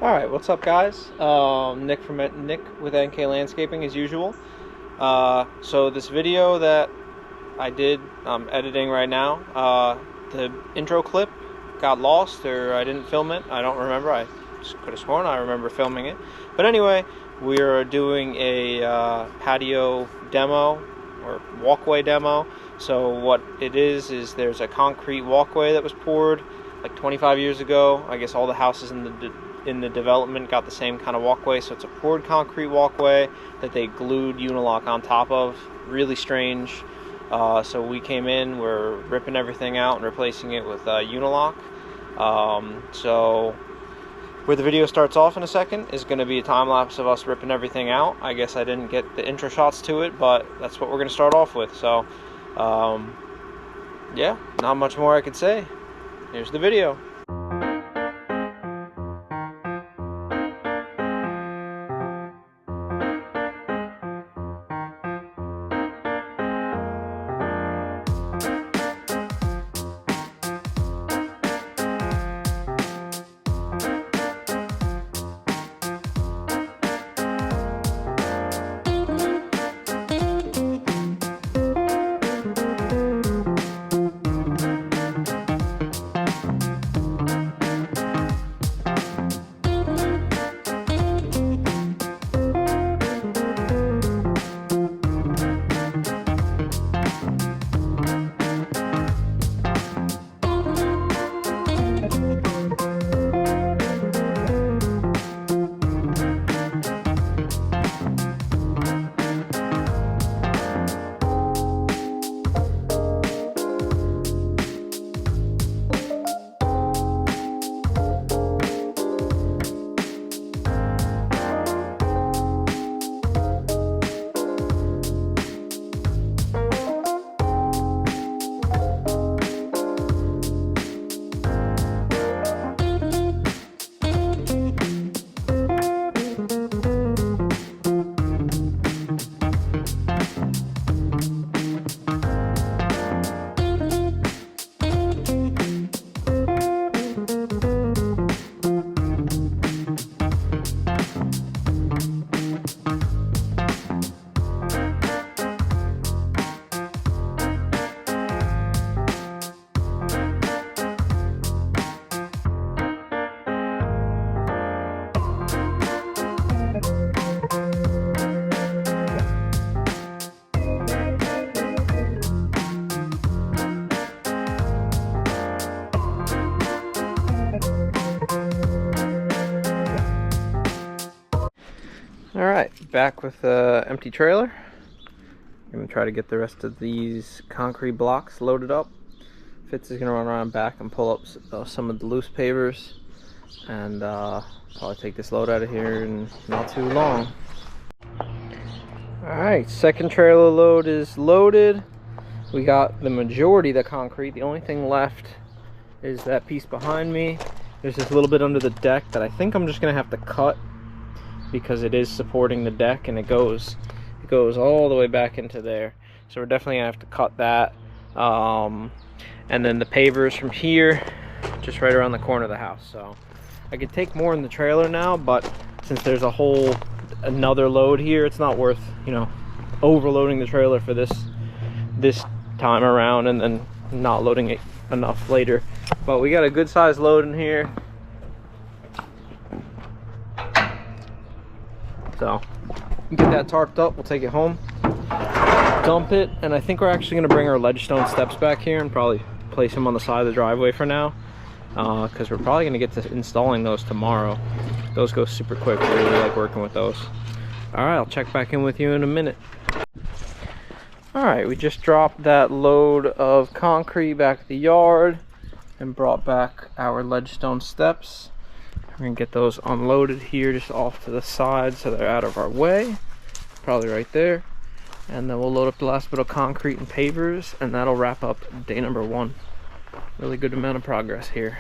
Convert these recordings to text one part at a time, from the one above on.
Alright, what's up guys? Nick with NK Landscaping as usual. So this video that I did, I'm editing right now. The intro clip got lost, or I didn't film it. I don't remember. I could have sworn I remember filming it. But anyway, we are doing a patio demo, or walkway demo. So what it is there's a concrete walkway that was poured like 25 years ago. I guess all the houses in the development got the same kind of walkway, so it's a poured concrete walkway that they glued Unilock on top of. Really strange. So we came in, we're ripping everything out and replacing it with Unilock. So where the video starts off in a second is going to be a time lapse of us ripping everything out. I guess I didn't get the intro shots to it, but that's what we're going to start off with. So yeah, not much more I could say. Here's the video. Alright, back with the empty trailer. I'm going to try to get the rest of these concrete blocks loaded up. Fitz is going to run around back and pull up some of the loose pavers, and probably take this load out of here in not too long. Alright, second trailer load is loaded. We got the majority of the concrete. The only thing left is that piece behind me. There's this little bit under the deck that I think I'm just going to have to cut, because it is supporting the deck and it goes all the way back into there. So we're definitely gonna have to cut that. And then the pavers from here, just right around the corner of the house. So I could take more in the trailer now, but since there's another load here, it's not worth, overloading the trailer for this time around and then not loading it enough later. But we got a good sized load in here. So get that tarped up, we'll take it home, dump it, and I think we're actually going to bring our ledgestone steps back here and probably place them on the side of the driveway for now, because we're probably going to get to installing those tomorrow. Those go super quick. We really like working with those. Alright, I'll check back in with you in a minute. Alright, we just dropped that load of concrete back at the yard and brought back our ledgestone steps. We're gonna get those unloaded here, just off to the side so they're out of our way. Probably right there. And then we'll load up the last bit of concrete and pavers, and that'll wrap up day number 1. Really good amount of progress here.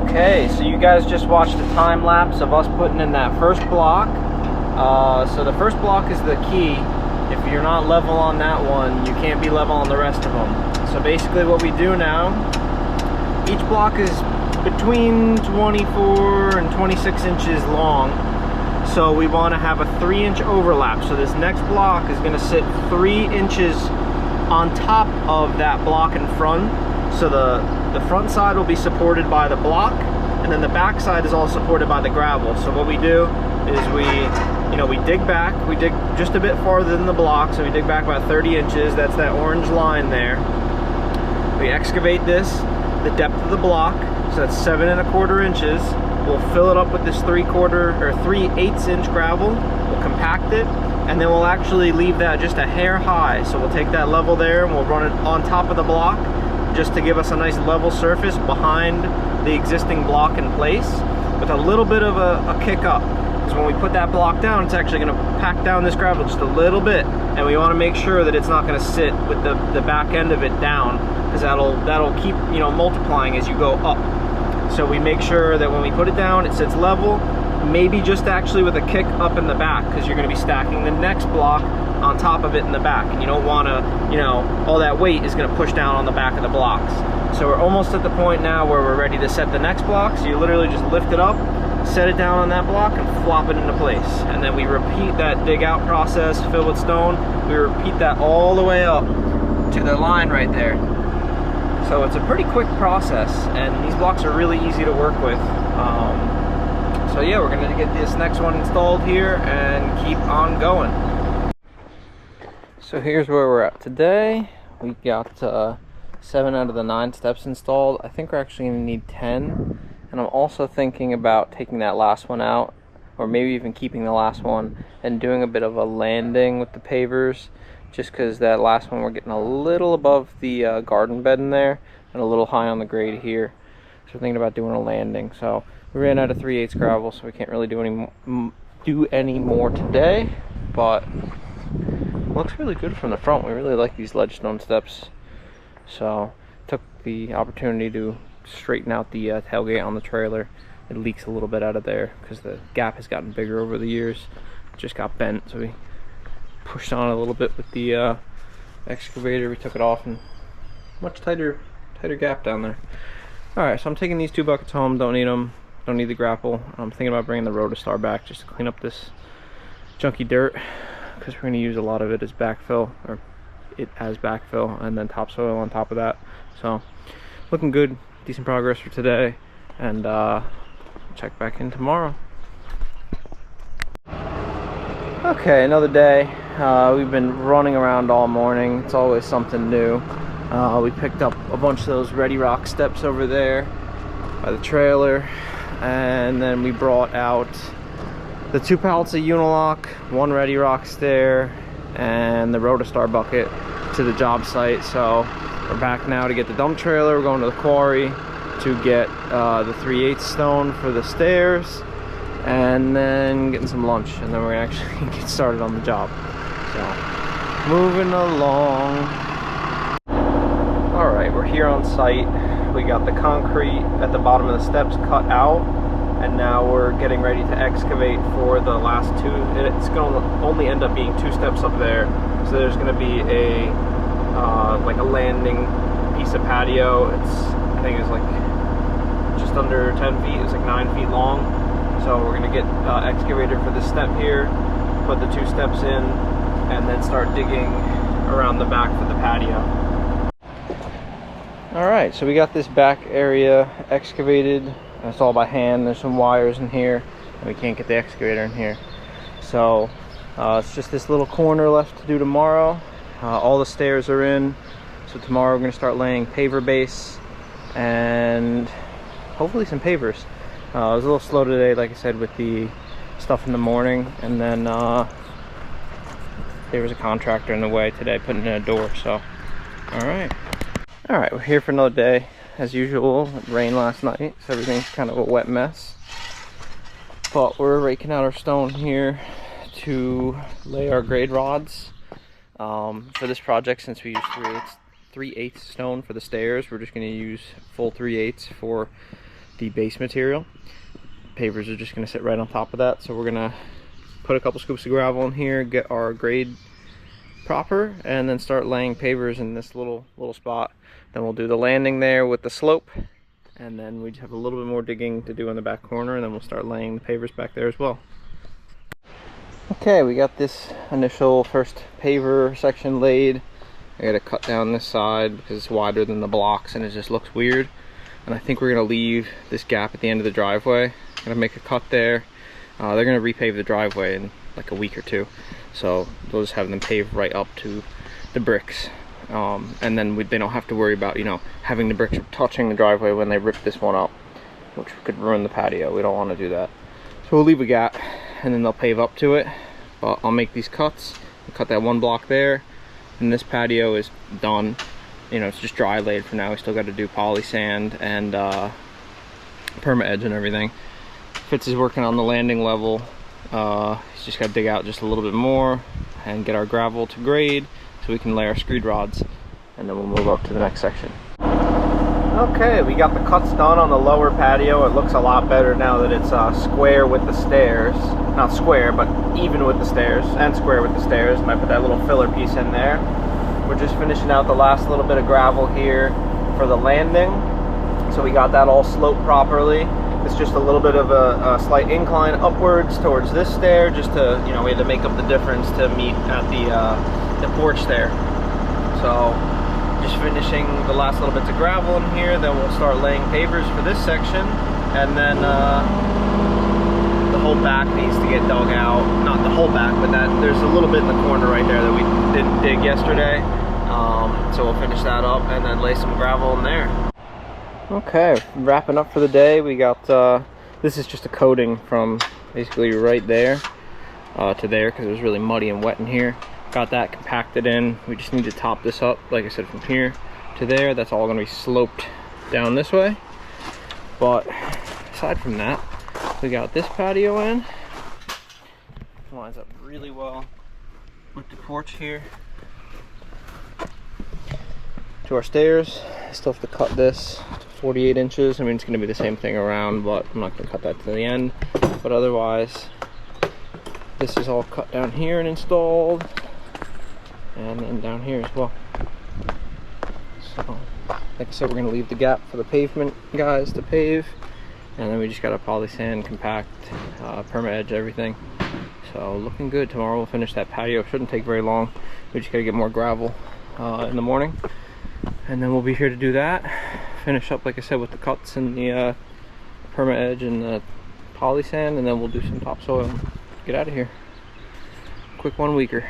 Okay, so you guys just watched a time lapse of us putting in that first block. So the first block is the key. If you're not level on that one, you can't be level on the rest of them. So basically what we do now, each block is between 24 and 26 inches long. So we want to have a 3-inch overlap. So this next block is going to sit 3 inches on top of that block in front. So the front side will be supported by the block, and then the back side is all supported by the gravel. So what we do is we dig back, we dig just a bit farther than the block, so we dig back about 30 inches, that's that orange line there. We excavate this, the depth of the block, so that's 7 1/4 inches. We'll fill it up with this 3/8 inch gravel, we'll compact it, and then we'll actually leave that just a hair high. So we'll take that level there and we'll run it on top of the block, just to give us a nice level surface behind the existing block in place, with a little bit of a kick up. Because when we put that block down, it's actually going to pack down this gravel just a little bit, and we want to make sure that it's not going to sit with the back end of it down, because that'll keep multiplying as you go up. So we make sure that when we put it down, it sits level, maybe just actually with a kick up in the back, because you're going to be stacking the next block on top of it in the back, and you don't want to, all that weight is going to push down on the back of the blocks. So we're almost at the point now where we're ready to set the next block. So you literally just lift it up, set it down on that block, and flop it into place. And then we repeat that dig out process, fill with stone. We repeat that all the way up to the line right there. So it's a pretty quick process, and these blocks are really easy to work with. So yeah, we're gonna get this next one installed here and keep on going. So here's where we're at today. We got 7 out of the 9 steps installed. I think we're actually gonna need 10. And I'm also thinking about taking that last one out, or maybe even keeping the last one and doing a bit of a landing with the pavers, just because that last one we're getting a little above the garden bed in there and a little high on the grade here. So we're thinking about doing a landing. So we ran out of 3/8 gravel, so we can't really do any more today, but it looks really good from the front. We really like these ledge stone steps. So took the opportunity to straighten out the tailgate on the trailer. It leaks a little bit out of there because the gap has gotten bigger over the years. It just got bent, so we pushed on a little bit with the excavator. We took it off, and much tighter gap down there. Alright, so I'm taking these 2 buckets home. Don't need them, don't need the grapple. I'm thinking about bringing the Redi-Rock back just to clean up this junky dirt, because we're going to use a lot of it as backfill, or it as backfill, and then topsoil on top of that. So looking good, decent progress for today, and check back in tomorrow. Okay, another day. We've been running around all morning. It's always something new. We picked up a bunch of those Redi-Rock Steps over there by the trailer, and then we brought out the 2 pallets of Unilock, 1 Redi-Rock stair, and the Redi-Rock bucket to the job site. So we're back now to get the dump trailer. We're going to the quarry to get the 3/8 stone for the stairs, and then getting some lunch, and then we're gonna actually get started on the job. So moving along. All right, we're here on site. We got the concrete at the bottom of the steps cut out, and now we're getting ready to excavate for the last 2. It's gonna only end up being 2 steps up there, so there's gonna be a like a landing piece of patio. I think it's like just under 10 feet. It's like 9 feet long. So we're gonna get excavator for this step here, put the 2 steps in, and then start digging around the back for the patio. All right, so we got this back area excavated. It's all by hand. There's some wires in here, and we can't get the excavator in here. So it's just this little corner left to do tomorrow. All the stairs are in, so tomorrow we're going to start laying paver base and hopefully some pavers. I was a little slow today, like I said, with the stuff in the morning, and then there was a contractor in the way today putting in a door. So all right, we're here for another day. As usual, it rained last night, so everything's kind of a wet mess, but we're raking out our stone here to lay our grade rods. For this project, since we use 3/8 stone for the stairs, we're just going to use full 3/8 for the base material. Pavers are just going to sit right on top of that, so we're going to put a couple scoops of gravel in here, get our grade proper, and then start laying pavers in this little spot. Then we'll do the landing there with the slope, and then we just have a little bit more digging to do in the back corner, and then we'll start laying the pavers back there as well. Okay, we got this initial first paver section laid. I gotta cut down this side because it's wider than the blocks and it just looks weird. And I think we're gonna leave this gap at the end of the driveway. Gonna make a cut there. They're gonna repave the driveway in like a week or two. So we'll just have them pave right up to the bricks. And then they don't have to worry about, you know, having the bricks touching the driveway when they rip this one up, which could ruin the patio. We don't wanna do that. So we'll leave a gap and then they'll pave up to it. But I'll make these cuts, cut that one block there, and this patio is done. You know, it's just dry laid for now. We still got to do poly sand and perma edge and everything. Fitz is working on the landing level. He's just got to dig out just a little bit more and get our gravel to grade so we can lay our screed rods, and then we'll move up to the next section. Okay, we got the cuts done on the lower patio. It looks a lot better now that it's square with the stairs. Not square, but even with the stairs, and square with the stairs. And I put that little filler piece in there. We're just finishing out the last little bit of gravel here for the landing. So we got that all sloped properly. It's just a little bit of a slight incline upwards towards this stair, just to, you know, we had to make up the difference to meet at the porch there. So just finishing the last little bits of gravel in here, then we'll start laying pavers for this section, and then the whole back needs to get dug out. Not the whole back, but there's a little bit in the corner right there that we didn't dig yesterday. So we'll finish that up and then lay some gravel in there. Okay, wrapping up for the day. We got this is just a coating from basically right there to there because it was really muddy and wet in here. Got that compacted in. We just need to top this up, like I said, from here to there. That's all going to be sloped down this way. But aside from that, we got this patio in. Lines up really well with the porch here to our stairs. Still have to cut this to 48 inches. I mean, it's going to be the same thing around, but I'm not going to cut that to the end. But otherwise, this is all cut down here and installed, and then down here as well. So, like I said, we're going to leave the gap for the pavement guys to pave, and then we just got to poly sand, compact, perma edge, everything. So looking good. Tomorrow we'll finish that patio. Shouldn't take very long. We just got to get more gravel in the morning, and then we'll be here to do that. Finish up, like I said, with the cuts and the perma edge and the poly sand, and then we'll do some topsoil. Get out of here. Quick 1 weeker.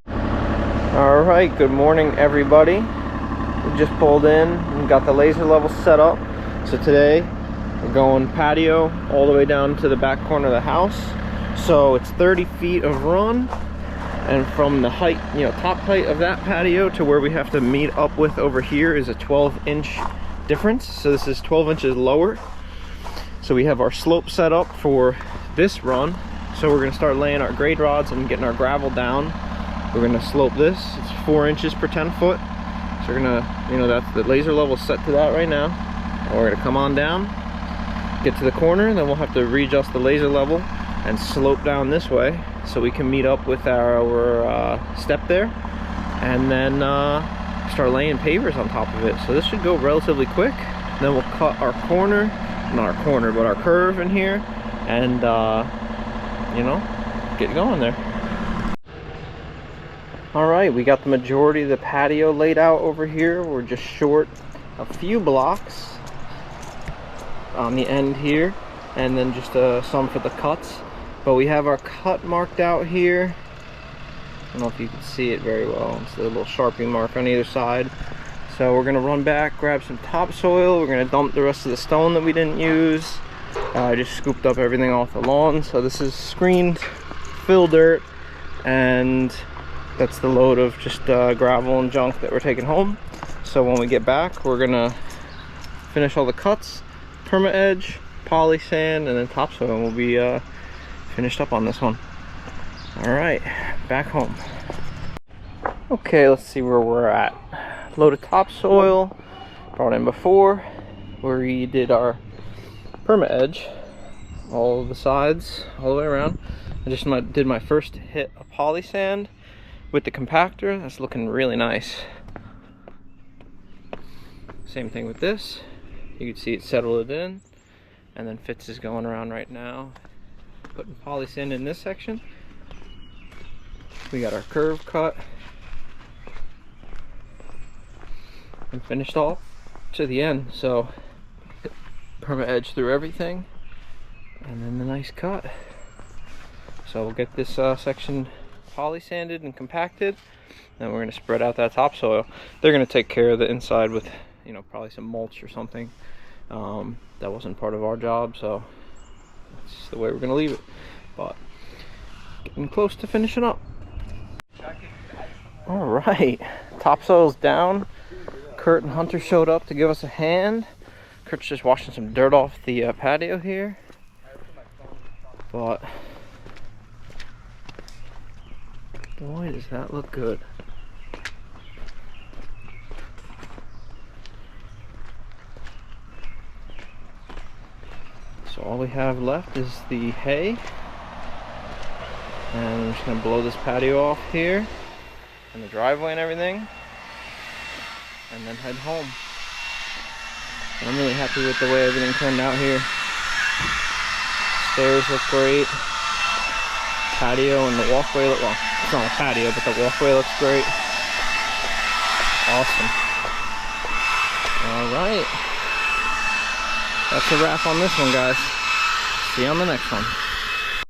All right, good morning everybody. We just pulled in and got the laser level set up. So today we're going patio all the way down to the back corner of the house. So it's 30 feet of run, and from the height, you know, top height of that patio to where we have to meet up with over here is a 12-inch difference. So this is 12 inches lower. So we have our slope set up for this run. So we're gonna start laying our grade rods and getting our gravel down. We're gonna slope this. It's 4 inches per 10 foot. So we're gonna, you know, that's the laser level set to that right now. And we're gonna come on down, get to the corner, and then we'll have to readjust the laser level and slope down this way so we can meet up with our step there, and then start laying pavers on top of it. So this should go relatively quick. Then we'll cut our corner, not our corner, but our curve in here, and you know, get going there. All right, we got the majority of the patio laid out over here. We're just short a few blocks on the end here, and then just some for the cuts. But we have our cut marked out here. I don't know if you can see it very well. It's a little Sharpie mark on either side. So we're gonna run back, grab some topsoil. We're gonna dump the rest of the stone that we didn't use. I just scooped up everything off the lawn. So this is screened, fill dirt, and that's the load of just gravel and junk that we're taking home. So when we get back, we're gonna finish all the cuts, perma edge, poly sand, and then topsoil, and we'll be finished up on this one. All right, back home. Okay, let's see where we're at. Load of topsoil, brought in before, where we did our perma edge all the sides, all the way around. I just did my first hit of poly sand with the compactor. That's looking really nice. Same thing with this. You can see it settled it in, and then Fitz is going around right now putting poly sand in this section. We got our curve cut and finished off to the end. So perma edge through everything, and then the nice cut. So we'll get this section poly sanded and compacted, then we're going to spread out that topsoil. They're going to take care of the inside with, you know, probably some mulch or something. That wasn't part of our job, so that's just the way we're going to leave it. But getting close to finishing up. All right, topsoil's down. Kurt and Hunter showed up to give us a hand. Kurt's just washing some dirt off the patio here. But boy, does that look good. So all we have left is the hay. And I'm just gonna blow this patio off here, and the driveway and everything, and then head home. And I'm really happy with the way everything turned out here. Stairs look great. Patio and the walkway look, well, it's not a patio, but the walkway looks great. Awesome. Alright. That's a wrap on this one, guys. See you on the next one.